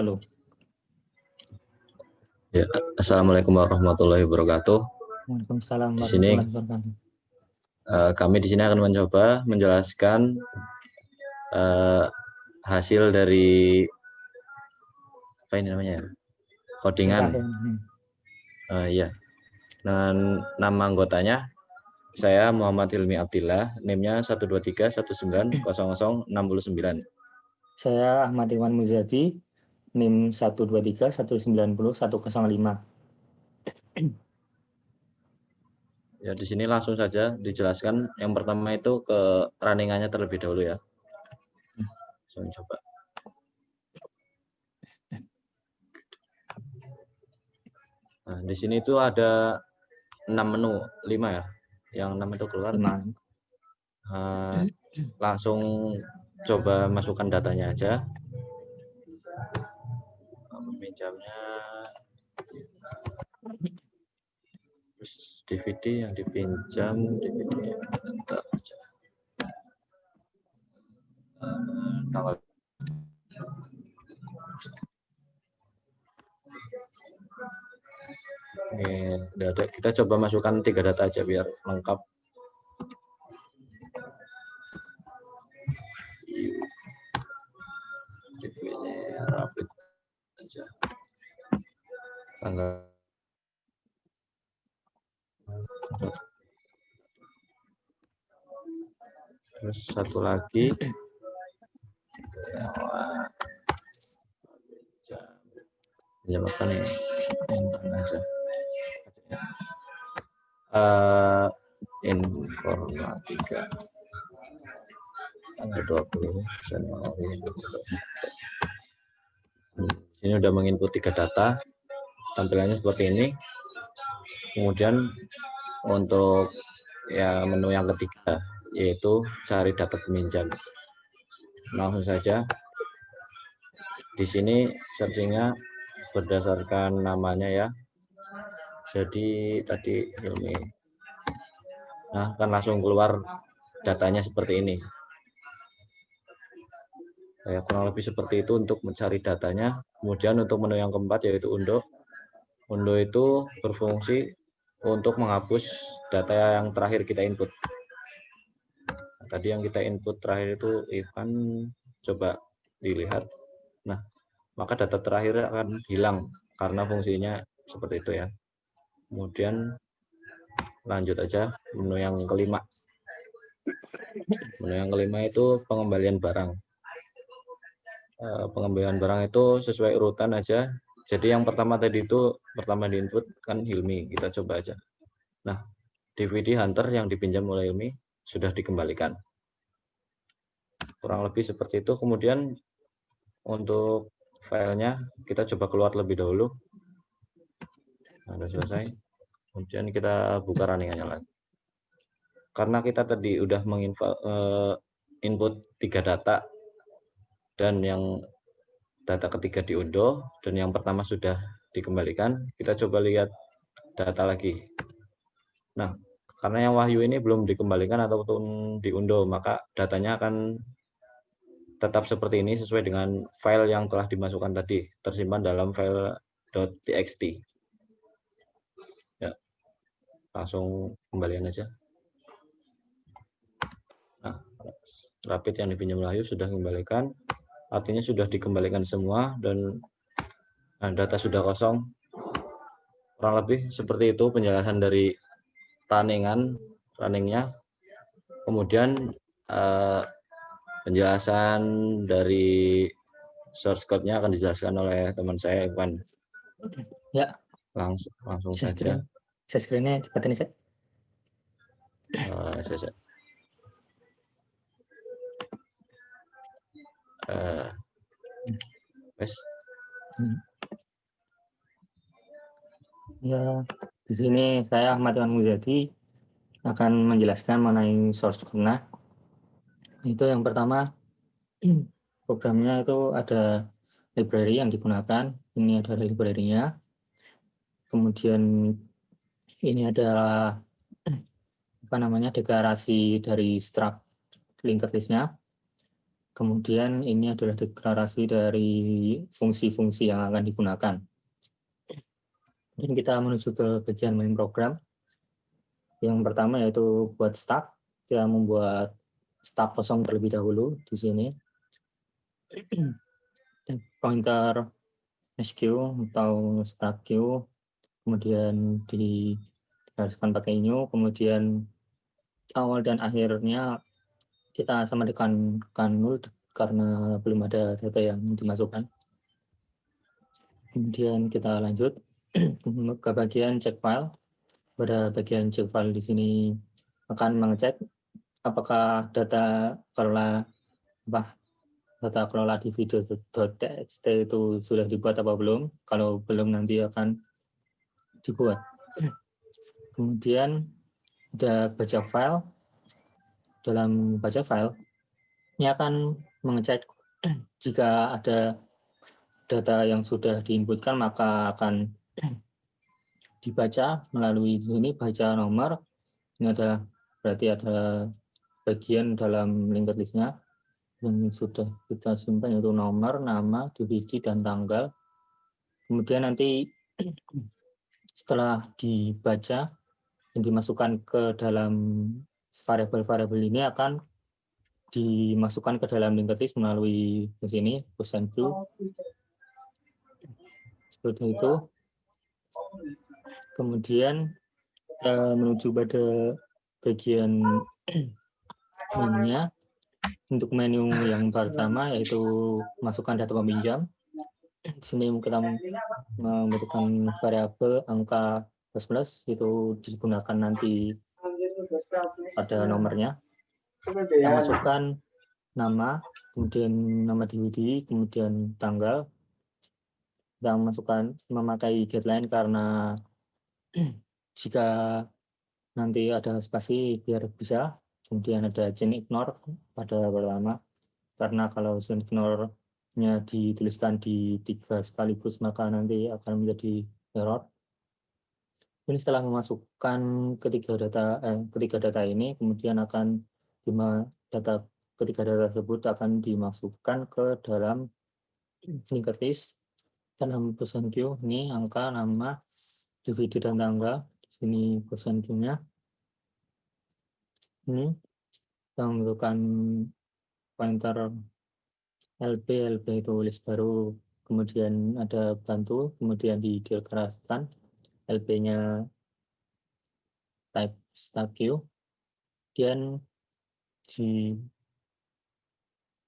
Halo. Ya, Assalamualaikum warahmatullahi wabarakatuh. Waalaikumsalam Di sini warahmatullahi wabarakatuh. kami di sini akan mencoba menjelaskan hasil dari apa ini namanya codingan. Ya, dan nama anggotanya saya Muhammad Hilmi Abdillah, NIM-nya 123190069. Saya Ahmad Iwan Muzadi, NIM 123190105. Ya, di sini langsung saja dijelaskan. Yang pertama itu ke runningannya terlebih dahulu ya. Saya coba. Nah, di sini itu ada 6 menu, 5 ya. Yang 6 itu keluar. Langsung coba masukkan datanya aja. Peminjamnya terus DVD yang dipinjam, DVD data aja. Tanggal ini udah ada. Kita coba masukkan 3 data aja biar lengkap. DVD-nya rapid aja. Tanggal terus satu lagi pinjam ini aja. Informatika tanggal 20 Januari. Ini udah menginput 3 data, tampilannya seperti ini. Kemudian untuk ya menu yang ketiga yaitu cari data peminjam. Langsung saja di sini searchingnya berdasarkan namanya ya. Jadi tadi Hilmi. Nah, kan langsung keluar datanya seperti ini. Ya, kurang lebih seperti itu untuk mencari datanya. Kemudian untuk menu yang keempat yaitu undo. Undo itu berfungsi untuk menghapus data yang terakhir kita input. Nah, tadi yang kita input terakhir itu Ivan, coba dilihat. Nah, maka data terakhir akan hilang karena fungsinya seperti itu ya. Kemudian lanjut aja menu yang kelima. Menu yang kelima itu pengembalian barang. Pengembalian barang itu sesuai urutan aja. Jadi yang pertama tadi itu pertama di input kan Hilmi, kita coba aja. Nah, DVD Hunter yang dipinjam oleh Hilmi sudah dikembalikan. Kurang lebih seperti itu. Kemudian untuk filenya kita coba keluar lebih dahulu. Nah, sudah selesai. Kemudian kita buka runningannya lagi. Karena kita tadi udah input 3 data dan yang data ketiga diunduh dan yang pertama sudah dikembalikan, kita coba lihat data lagi. Nah, karena yang Wahyu ini belum dikembalikan ataupun diunduh, maka datanya akan tetap seperti ini sesuai dengan file yang telah dimasukkan tadi, tersimpan dalam file .txt. Ya, langsung kembalian aja. Nah, rapid yang dipinjam Wahyu sudah dikembalikan, artinya sudah dikembalikan semua dan data sudah kosong. Kurang lebih seperti itu penjelasan dari runningnya. Kemudian penjelasan dari source code-nya akan dijelaskan oleh teman saya Iwan. Ya. Langsung saja. Screen-nya cepat ini, saya. Ya, di sini saya Ahmad Iwan Muzadi akan menjelaskan mengenai source code-nya. Itu yang pertama, programnya itu ada library yang digunakan. Ini ada library-nya. Kemudian ini adalah deklarasi dari struct linked list-nya. Kemudian ini adalah deklarasi dari fungsi-fungsi yang akan digunakan. Dan kita menuju ke bagian main program. Yang pertama yaitu buat start. Kita membuat start kosong terlebih dahulu di sini. Dan pointer SQ atau start queue, kemudian digariskan pakai new, kemudian awal dan akhirnya kita sama dengan null karena belum ada data yang dimasukkan. Kemudian kita lanjut ke bagian check file. Pada bagian check file di sini akan mengecek apakah data kelola di video.txt itu sudah dibuat apa belum. Kalau belum, nanti akan dibuat. Kemudian ada baca file. Dalam baca file, ini akan mengecek jika ada data yang sudah diinputkan, maka akan dibaca melalui sini baca nomor. Ini berarti ada bagian dalam linked list-nya yang sudah kita simpan, yaitu nomor, nama, DVD, dan tanggal. Kemudian nanti setelah dibaca dan dimasukkan ke dalam variabel-variabel ini akan dimasukkan ke dalam linked list melalui di sini %q. Seperti itu. Kemudian menuju pada bagian menunya. Untuk menu yang pertama yaitu masukkan data peminjam. Di sini kita membutuhkan variabel angka plus itu digunakan nanti pada nomornya. Kita masukkan nama, kemudian nama DVD, kemudian tanggal. Kita masukkan memakai getLine karena jika nanti ada spasi biar bisa. Kemudian ada chain ignore pada pertama, karena kalau chain ignore-nya dituliskan di 3 sekaligus maka nanti akan menjadi error. Ini setelah memasukkan ketiga data ini, kemudian akan ketiga data tersebut akan dimasukkan ke dalam linked list. Dalam %q ini angka, nama, DVD, dan tanggal. Di sini %q-nya. Ini kita membutuhkan pointer LB itu list baru, kemudian ada bantu, kemudian dideklarasikan LB-nya type start queue, kemudian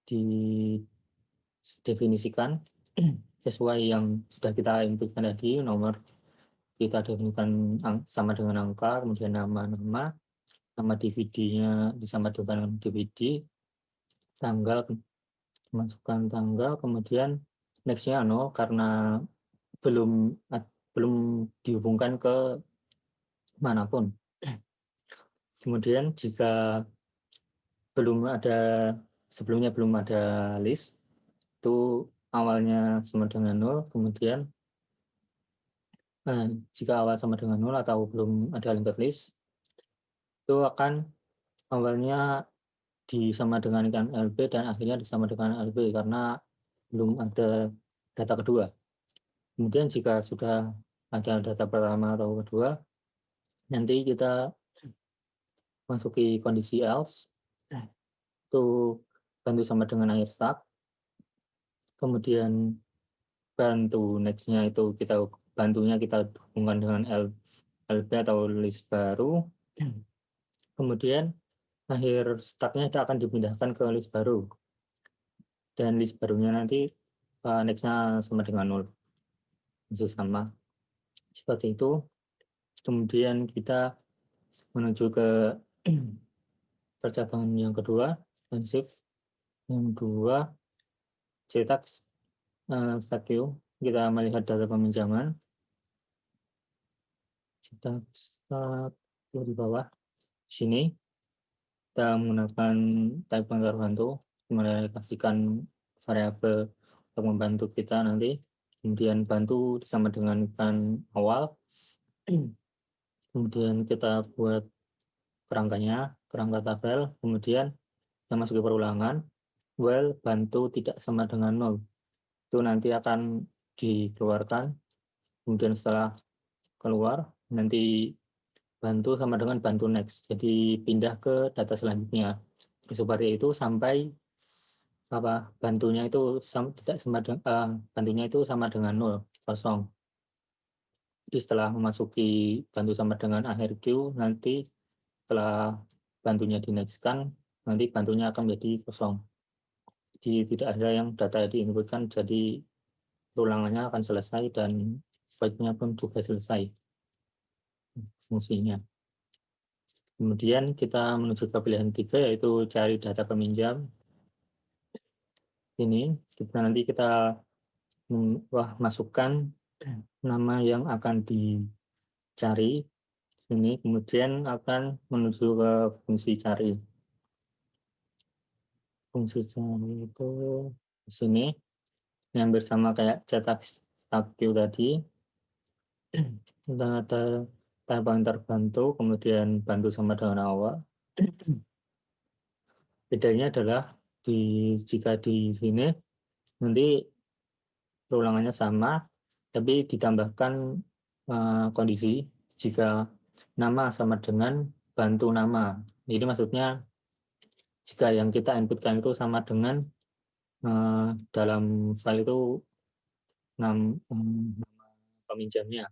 didefinisikan sesuai yang sudah kita inputkan tadi. Nomor kita definisikan sama dengan angka, kemudian nama DVD-nya disama dengan DVD, tanggal masukkan tanggal, kemudian next-nya 0 karena belum dihubungkan ke manapun. Kemudian jika sebelumnya belum ada list, itu awalnya sama dengan 0, kemudian jika awal sama dengan 0 atau belum ada linked list, itu akan awalnya disama dengan LB dan akhirnya disama dengan LB karena belum ada data kedua. Kemudian jika sudah ada data pertama atau kedua, nanti kita masuki kondisi else, itu bantu sama dengan akhir start. Kemudian bantu next-nya itu bantunya kita hubungkan dengan LB atau list baru. Kemudian akhir start-nya akan dipindahkan ke list baru. Dan list barunya nanti next-nya sama dengan 0. Masih sama. Seperti itu. Kemudian kita menuju ke percabangan yang kedua, shift. Yang kedua, cetak start queue. Kita melihat data peminjaman. Cetak start queue di bawah. Sini kita menggunakan type pointer bantu, merealisasikan variabel untuk membantu kita nanti. Kemudian bantu disama dengan awal. Kemudian kita buat kerangka tabel, kemudian kita masuki perulangan. while bantu tidak sama dengan 0. Itu nanti akan dikeluarkan, kemudian setelah keluar, nanti bantu sama dengan bantu next. Jadi pindah ke data selanjutnya. Seperti itu sampai bantunya itu bantunya itu sama dengan 0, kosong. Jadi setelah memasuki bantu sama dengan akhir queue, nanti setelah bantunya di next-kan, nanti bantunya akan menjadi kosong. Jadi tidak ada yang data diinputkan, jadi ulangannya akan selesai dan void-nya pun juga selesai fungsinya. Kemudian kita menuju ke pilihan 3, yaitu cari data peminjam. Ini nanti kita masukkan nama yang akan dicari. Ini kemudian akan menuju ke fungsi cari. Fungsi cari itu di sini yang bersama kayak cetak queue tadi. Kita ada type pointer bantu, kemudian bantu sama dengan awal. Bedanya adalah jika di sini nanti perulangannya sama, tapi ditambahkan kondisi jika nama sama dengan bantu nama. Jadi maksudnya jika yang kita inputkan itu sama dengan dalam file itu nama peminjamnya.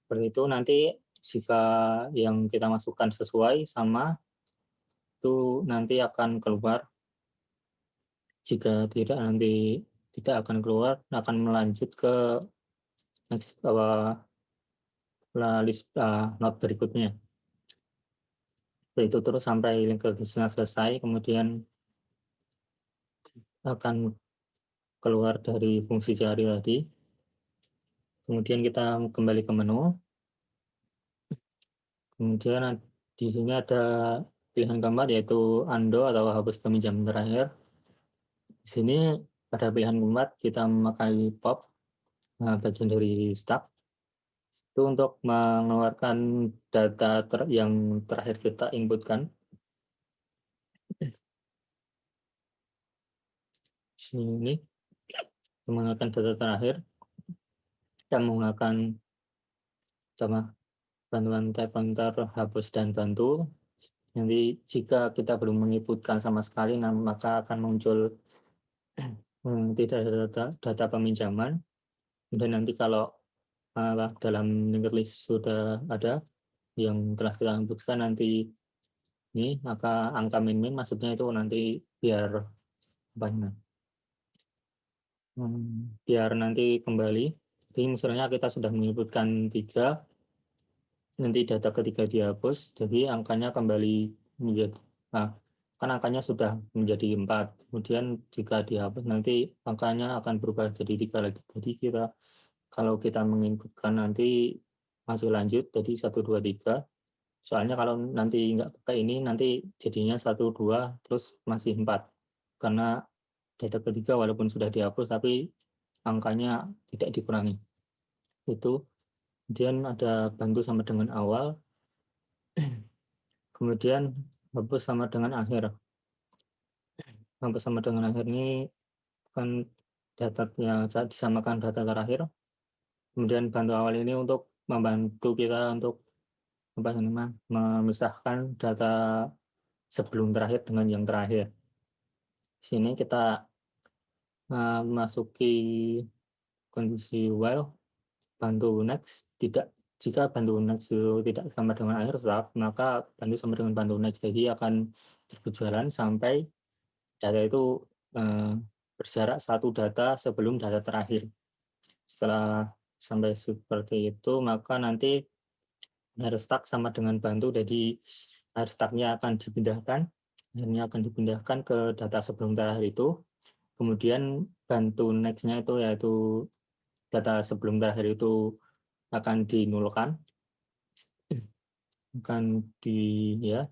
Seperti itu nanti jika yang kita masukkan sesuai sama, itu nanti akan keluar. Jika tidak, nanti tidak akan keluar, akan melanjut ke next list node berikutnya. Itu terus sampai linkage-nya selesai, kemudian akan keluar dari fungsi cari tadi. Kemudian kita kembali ke menu. Kemudian di sini ada pilihan keempat, yaitu undo atau hapus peminjam terakhir. Di sini pada pilihan keempat kita memakai pop, bagian dari stack, itu untuk mengeluarkan data yang terakhir kita inputkan. Sini menggunakan data terakhir dan menggunakan bantuan type pointer hapus dan bantu. Nanti jika kita belum menginputkan sama sekali, maka akan muncul tidak ada data peminjaman. Dan nanti kalau dalam linked list sudah ada yang telah kita inputkan, nanti ini maka angka min maksudnya itu nanti biar biar nanti kembali. Jadi misalnya kita sudah menginputkan 3, nanti data ketiga dihapus, jadi angkanya kembali menjadi kan angkanya sudah menjadi 4. Kemudian jika dihapus nanti angkanya akan berubah jadi 3 lagi. Jadi kalau kita menginputkan nanti masih lanjut jadi 1 2 3. Soalnya kalau nanti nggak pakai ini nanti jadinya 1 2 terus masih 4. Karena data ketiga walaupun sudah dihapus tapi angkanya tidak dikurangi. Itu. Kemudian ada bantu sama dengan awal. Kemudian hapus sama dengan akhir. Hapus sama dengan akhir ini kan data yang disamakan data terakhir. Kemudian bantu awal ini untuk membantu kita untuk memisahkan data sebelum terakhir dengan yang terakhir. Di sini kita memasuki kondisi while bantu next jika bantu next itu tidak sama dengan akhir stop, maka bantu sama dengan bantu next, jadi akan berjalan sampai data itu berjarak 1 data sebelum data terakhir. Setelah sampai seperti itu, maka nanti akhir stack sama dengan bantu, jadi akhir stacknya akan dipindahkan ke data sebelum terakhir itu. Kemudian bantu next-nya itu yaitu data sebelum terakhir itu akan dinulkan,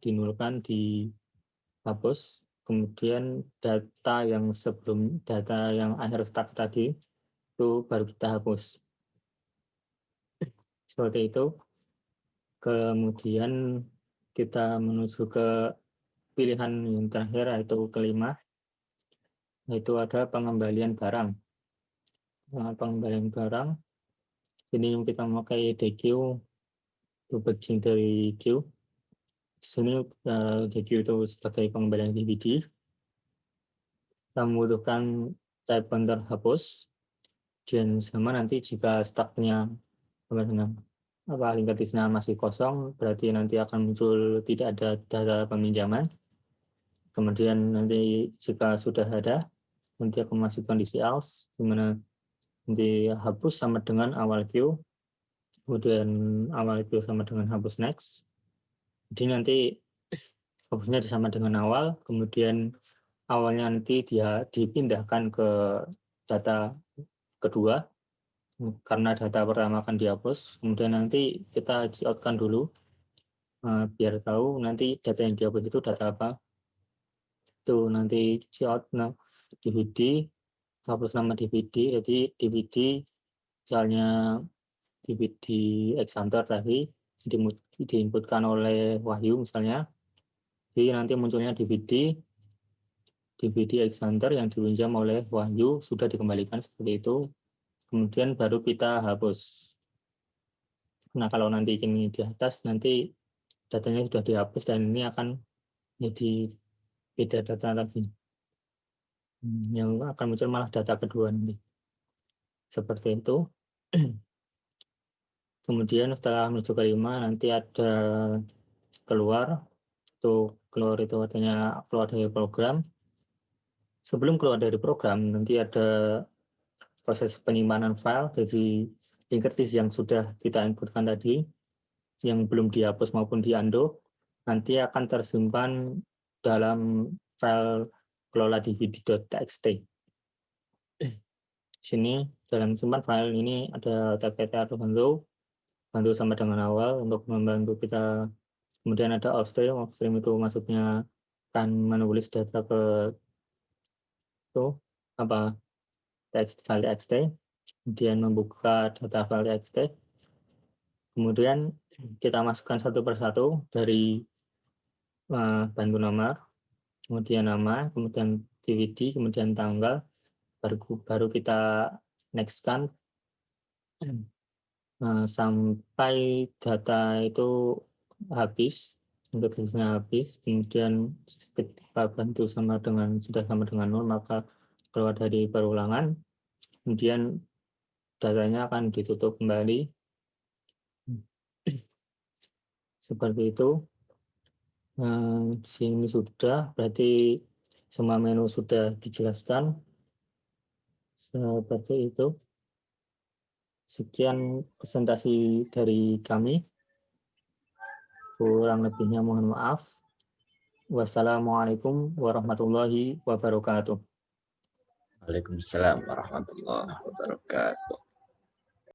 dinulkan, dihapus. Kemudian data yang akhir stack tadi itu baru kita hapus. Seperti itu. Kemudian kita menuju ke pilihan yang terakhir yaitu kelima, yaitu ada pengembalian barang. Pengembalian barang, ini kita memakai DQ itu bagian dari Q. Di sini DQ itu sebagai pengembalian DVD. Kita membutuhkan type pointer hapus, dan sama nanti jika stoknya lingkarisnya masih kosong, berarti nanti akan muncul tidak ada data peminjaman. Kemudian nanti jika sudah ada, nanti akan masuk kondisi else, di mana nanti hapus sama dengan awal queue, kemudian awal queue sama dengan hapus next. Jadi nanti hapusnya sama dengan awal, kemudian awalnya nanti dia dipindahkan ke data kedua, karena data pertama akan dihapus, kemudian nanti kita cout-kan dulu, biar tahu nanti data yang dihapus itu data apa. Itu nanti cout DVD, hapus nama DVD, jadi DVD misalnya DVD Exanter tadi diinputkan oleh Wahyu misalnya, jadi nanti munculnya DVD Exanter yang dipinjam oleh Wahyu sudah dikembalikan seperti itu, kemudian baru kita hapus. Nah kalau nanti ini di atas, nanti datanya sudah dihapus dan ini akan jadi beda data lagi, yang akan muncul malah data kedua nanti seperti itu. Kemudian setelah menuju ke 5 nanti ada keluar itu artinya keluar dari program. Sebelum keluar dari program nanti ada proses penyimpanan file, jadi linkers yang sudah kita inputkan tadi yang belum dihapus maupun di-undo nanti akan tersimpan dalam file kelola dvd.txt. Sini dalam simpan file ini ada tpt bantu sama dengan awal untuk membantu kita. Kemudian ada offstream itu masuknya akan menulis data ke file txt, kemudian membuka data file txt, kemudian kita masukkan satu persatu dari bantu nomor, kemudian nama, kemudian DVD, kemudian tanggal, baru kita next-kan sampai data itu habis, indeksnya habis, kemudian kita bantu sudah sama dengan 0, maka keluar dari perulangan, kemudian datanya akan ditutup kembali. Seperti itu. Di sini sudah, berarti semua menu sudah dijelaskan. Seperti itu. Sekian presentasi dari kami. Kurang lebihnya mohon maaf. Wassalamualaikum warahmatullahi wabarakatuh. Waalaikumsalam warahmatullahi wabarakatuh.